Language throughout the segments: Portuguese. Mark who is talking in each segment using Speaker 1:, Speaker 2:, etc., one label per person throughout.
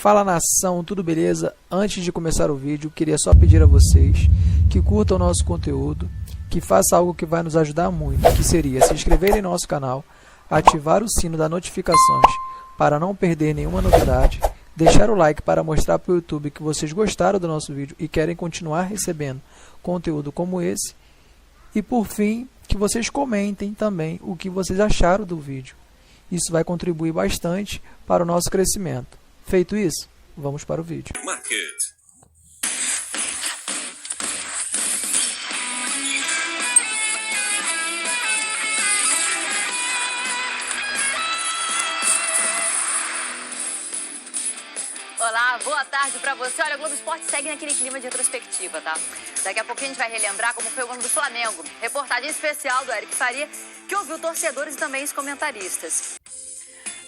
Speaker 1: Fala nação, tudo beleza? Antes de começar o vídeo, queria só pedir a vocês que curtam o nosso conteúdo, que façam algo que vai nos ajudar muito, que seria se inscrever em nosso canal, ativar o sino das notificações para não perder nenhuma novidade, deixar o like para mostrar para o YouTube que vocês gostaram do nosso vídeo e querem continuar recebendo conteúdo como esse, e por fim, que vocês comentem também o que vocês acharam do vídeo. Isso vai contribuir bastante para o nosso crescimento. Feito isso, vamos para o vídeo.
Speaker 2: Market.
Speaker 3: Olá, boa tarde pra você. Olha, o Globo Esporte segue naquele clima de retrospectiva, tá? Daqui a pouquinho a gente vai relembrar como foi o ano do Flamengo. Reportagem especial do Eric Faria, que ouviu torcedores e também os comentaristas.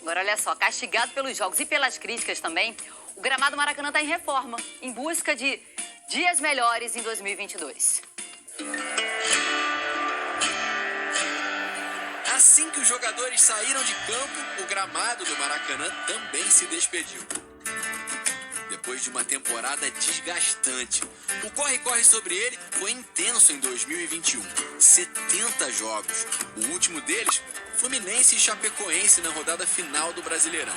Speaker 3: Agora, olha só, castigado pelos jogos e pelas críticas também, o gramado Maracanã está em reforma, em busca de dias melhores em 2022.
Speaker 2: Assim que os jogadores saíram de campo, o gramado do Maracanã também se despediu. Depois de uma temporada desgastante, o corre-corre sobre ele foi intenso em 2021. 70 jogos. O último deles, Fluminense e Chapecoense na rodada final do Brasileirão.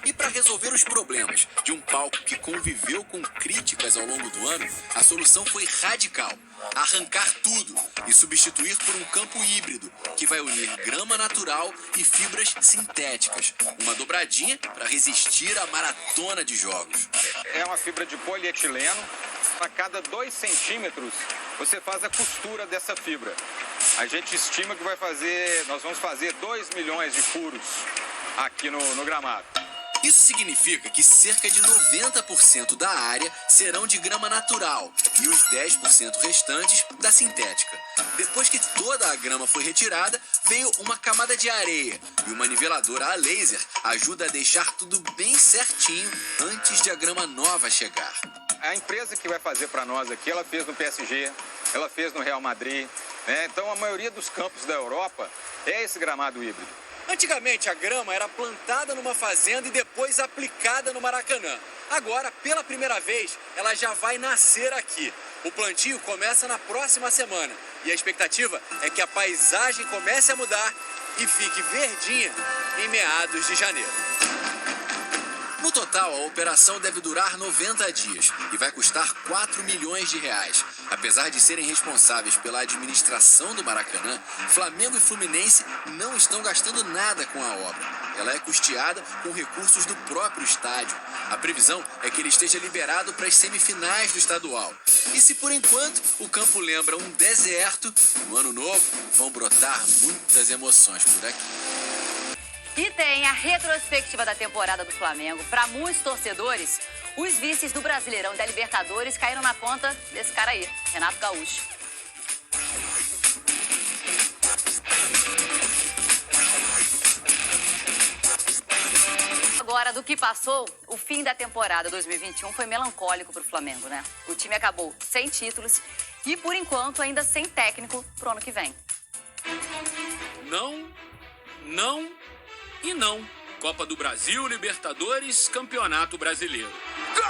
Speaker 2: E para resolver os problemas de um palco que conviveu com críticas ao longo do ano, a solução foi radical: arrancar tudo e substituir por um campo híbrido, que vai unir grama natural e fibras sintéticas. Uma dobradinha para resistir à maratona de jogos.
Speaker 4: É uma fibra de polietileno. A cada 2 centímetros você faz a costura dessa fibra. A gente estima que nós vamos fazer 2 milhões de furos aqui no gramado.
Speaker 2: Isso significa que cerca de 90% da área serão de grama natural e os 10% restantes da sintética. Depois que toda a grama foi retirada, veio uma camada de areia e uma niveladora a laser ajuda a deixar tudo bem certinho antes de a grama nova chegar.
Speaker 4: A empresa que vai fazer para nós aqui, ela fez no PSG, ela fez no Real Madrid, né? Então a maioria dos campos da Europa é esse gramado híbrido.
Speaker 2: Antigamente, a grama era plantada numa fazenda e depois aplicada no Maracanã. Agora, pela primeira vez, ela já vai nascer aqui. O plantio começa na próxima semana e a expectativa é que a paisagem comece a mudar e fique verdinha em meados de janeiro. No total, a operação deve durar 90 dias e vai custar 4 milhões de reais. Apesar de serem responsáveis pela administração do Maracanã, Flamengo e Fluminense não estão gastando nada com a obra. Ela é custeada com recursos do próprio estádio. A previsão é que ele esteja liberado para as semifinais do estadual. E se por enquanto o campo lembra um deserto, no ano novo vão brotar muitas emoções por aqui.
Speaker 3: E tem a retrospectiva da temporada do Flamengo. Para muitos torcedores, os vices do Brasileirão e da Libertadores caíram na conta desse cara aí, Renato Gaúcho. Agora, do que passou, o fim da temporada 2021 foi melancólico para o Flamengo, né? O time acabou sem títulos e, por enquanto, ainda sem técnico pro ano que vem.
Speaker 5: Não e não. Copa do Brasil, Libertadores, Campeonato Brasileiro.
Speaker 6: Gol!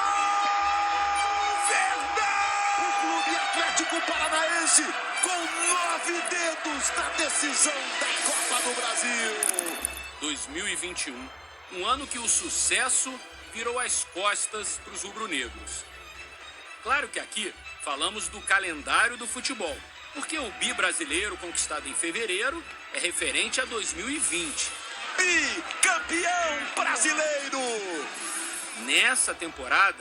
Speaker 6: Verdão! O Clube Atlético Paranaense com 9 dedos na decisão da Copa do Brasil.
Speaker 5: 2021, um ano que o sucesso virou as costas para os rubro-negros. Claro que aqui falamos do calendário do futebol, porque o bi brasileiro conquistado em fevereiro é referente a 2020.
Speaker 6: Bicampeão brasileiro!
Speaker 5: Nessa temporada,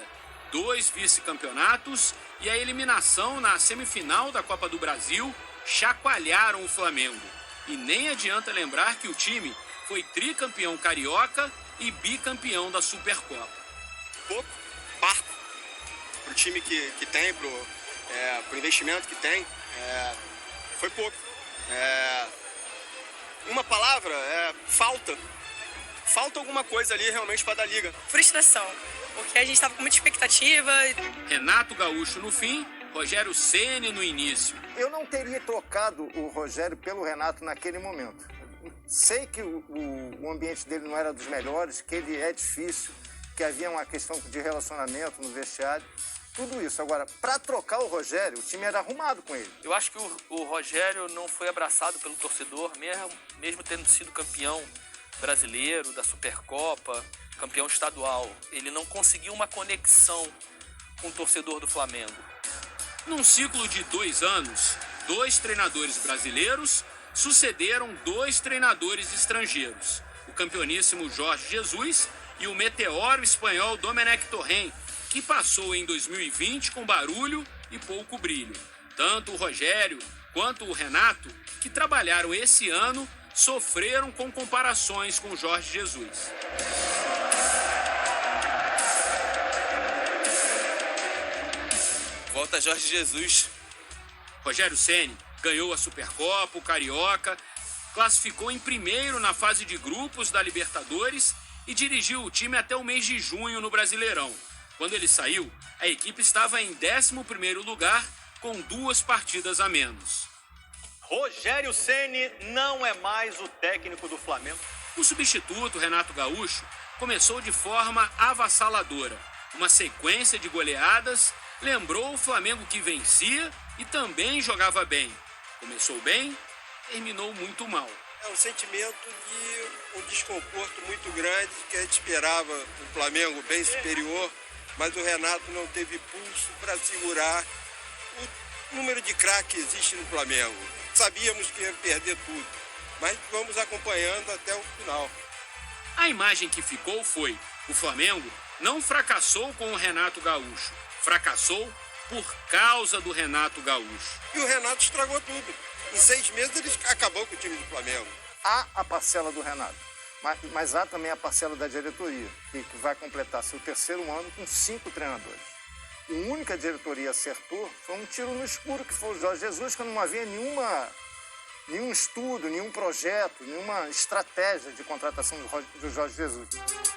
Speaker 5: 2 vice-campeonatos e a eliminação na semifinal da Copa do Brasil chacoalharam o Flamengo. E nem adianta lembrar que o time foi tricampeão carioca e bicampeão da Supercopa.
Speaker 7: Pouco, parco, pro time que tem, pro investimento que tem, foi pouco. Uma palavra, falta. Falta alguma coisa ali realmente para dar liga.
Speaker 8: Frustração, porque a gente estava com muita expectativa.
Speaker 5: Renato Gaúcho no fim, Rogério Ceni no início.
Speaker 9: Eu não teria trocado o Rogério pelo Renato naquele momento. Sei que o ambiente dele não era dos melhores, que ele é difícil, porque havia uma questão de relacionamento no vestiário, tudo isso. Agora, para trocar o Rogério, o time era arrumado com ele.
Speaker 10: Eu acho que o Rogério não foi abraçado pelo torcedor, mesmo tendo sido campeão brasileiro, da Supercopa, campeão estadual. Ele não conseguiu uma conexão com o torcedor do Flamengo.
Speaker 5: Num ciclo de 2 anos, 2 treinadores brasileiros sucederam 2 treinadores estrangeiros. O campeoníssimo Jorge Jesus e o meteoro espanhol Domenech Torrent, que passou em 2020 com barulho e pouco brilho. Tanto o Rogério quanto o Renato, que trabalharam esse ano, sofreram com comparações com Jorge Jesus.
Speaker 11: Volta Jorge Jesus.
Speaker 5: Rogério Ceni ganhou a Supercopa, o Carioca, classificou em primeiro na fase de grupos da Libertadores e dirigiu o time até o mês de junho no Brasileirão. Quando ele saiu, a equipe estava em 11º lugar, com 2 partidas a menos.
Speaker 2: Rogério Ceni não é mais o técnico do Flamengo.
Speaker 5: O substituto, Renato Gaúcho, começou de forma avassaladora. Uma sequência de goleadas lembrou o Flamengo que vencia e também jogava bem. Começou bem, terminou muito mal.
Speaker 7: É um sentimento de um desconforto muito grande, que a gente esperava um Flamengo bem superior, mas o Renato não teve pulso para segurar o número de craques que existe no Flamengo. Sabíamos que ia perder tudo, mas vamos acompanhando até o final.
Speaker 5: A imagem que ficou foi: o Flamengo não fracassou com o Renato Gaúcho, fracassou por causa do Renato Gaúcho.
Speaker 7: E o Renato estragou tudo. Em 6 meses ele acabou com o time do Flamengo.
Speaker 9: Há a parcela do Renato, mas há também a parcela da diretoria, que vai completar seu 3º ano com 5 treinadores. A única diretoria acertou foi um tiro no escuro, que foi o Jorge Jesus, que não havia nenhum estudo, nenhum projeto, nenhuma estratégia de contratação do Jorge Jesus.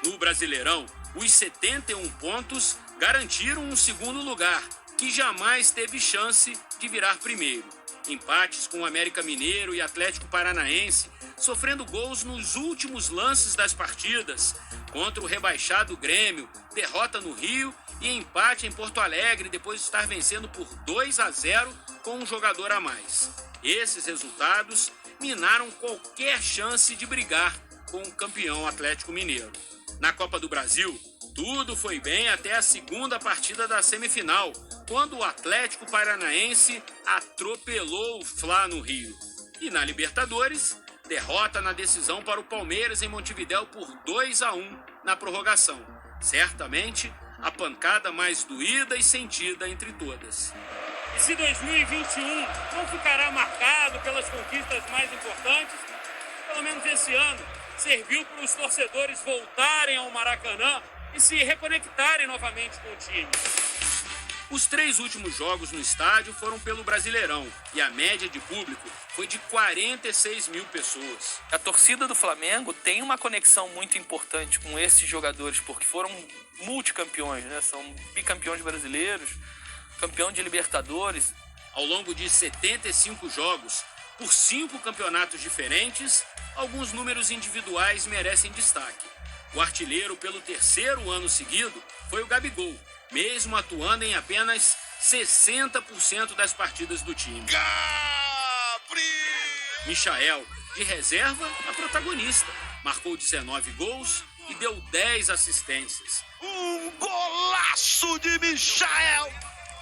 Speaker 5: No Brasileirão, os 71 pontos garantiram um 2º lugar, que jamais teve chance de virar primeiro. Empates com o América Mineiro e Atlético Paranaense, sofrendo gols nos últimos lances das partidas, contra o rebaixado Grêmio, derrota no Rio e empate em Porto Alegre depois de estar vencendo por 2-0 com um jogador a mais. Esses resultados minaram qualquer chance de brigar com o campeão Atlético Mineiro. Na Copa do Brasil, tudo foi bem até a 2ª partida da semifinal, quando o Atlético Paranaense atropelou o Fla no Rio. E na Libertadores, derrota na decisão para o Palmeiras em Montevidéu por 2-1 na prorrogação. Certamente, a pancada mais doída e sentida entre todas.
Speaker 12: Esse 2021 não ficará marcado pelas conquistas mais importantes. Pelo menos esse ano serviu para os torcedores voltarem ao Maracanã e se reconectarem novamente com o time.
Speaker 5: Os 3 últimos jogos no estádio foram pelo Brasileirão e a média de público foi de 46 mil pessoas.
Speaker 10: A torcida do Flamengo tem uma conexão muito importante com esses jogadores, porque foram multicampeões, né? São bicampeões brasileiros, campeão de Libertadores.
Speaker 5: Ao longo de 75 jogos, por 5 campeonatos diferentes, alguns números individuais merecem destaque. O artilheiro pelo 3º ano seguido foi o Gabigol, mesmo atuando em apenas 60% das partidas do time. Michael, de reserva, a protagonista, marcou 19 gols e deu 10 assistências.
Speaker 6: Um golaço de Michael!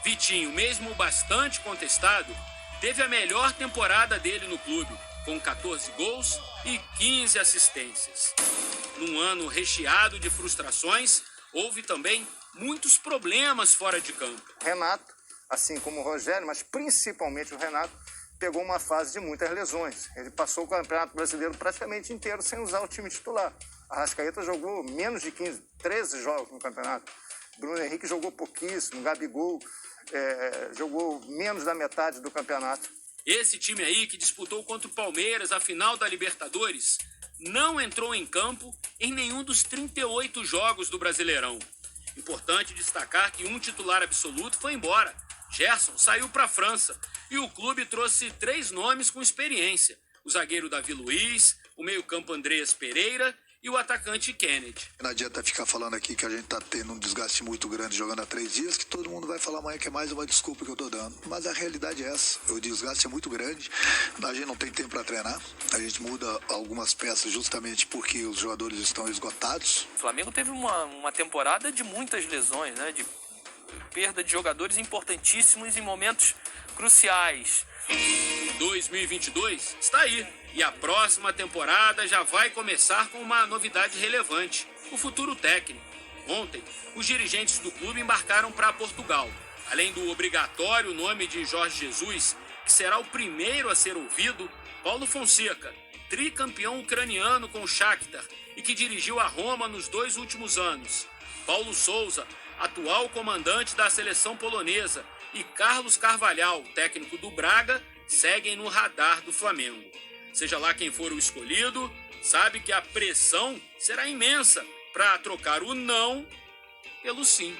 Speaker 5: Vitinho, mesmo bastante contestado, teve a melhor temporada dele no clube, com 14 gols e 15 assistências. Num ano recheado de frustrações, houve também muitos problemas fora de campo.
Speaker 9: Renato, assim como o Rogério, mas principalmente o Renato, pegou uma fase de muitas lesões. Ele passou o Campeonato Brasileiro praticamente inteiro sem usar o time titular. Arrascaeta jogou menos de 13 jogos no campeonato. Bruno Henrique jogou pouquíssimo, Gabigol jogou menos da metade do campeonato.
Speaker 5: Esse time aí que disputou contra o Palmeiras a final da Libertadores não entrou em campo em nenhum dos 38 jogos do Brasileirão. Importante destacar que um titular absoluto foi embora. Gerson saiu para a França e o clube trouxe 3 nomes com experiência: o zagueiro Davi Luiz, o meio-campo Andreas Pereira e o atacante Kennedy.
Speaker 11: Não adianta ficar falando aqui que a gente está tendo um desgaste muito grande jogando há 3 dias, que todo mundo vai falar amanhã que é mais uma desculpa que eu estou dando. Mas a realidade é essa, o desgaste é muito grande, a gente não tem tempo para treinar, a gente muda algumas peças justamente porque os jogadores estão esgotados.
Speaker 10: O Flamengo teve uma temporada de muitas lesões, né? De perda de jogadores importantíssimos em momentos cruciais.
Speaker 5: 2022 está aí e a próxima temporada já vai começar com uma novidade relevante, o futuro técnico. Ontem, os dirigentes do clube embarcaram para Portugal. Além do obrigatório nome de Jorge Jesus, que será o primeiro a ser ouvido, Paulo Fonseca, tricampeão ucraniano com o Shakhtar e que dirigiu a Roma nos 2 últimos anos, Paulo Sousa, atual comandante da seleção polonesa, e Carlos Carvalhal, técnico do Braga, seguem no radar do Flamengo. Seja lá quem for o escolhido, sabe que a pressão será imensa para trocar o não pelo sim.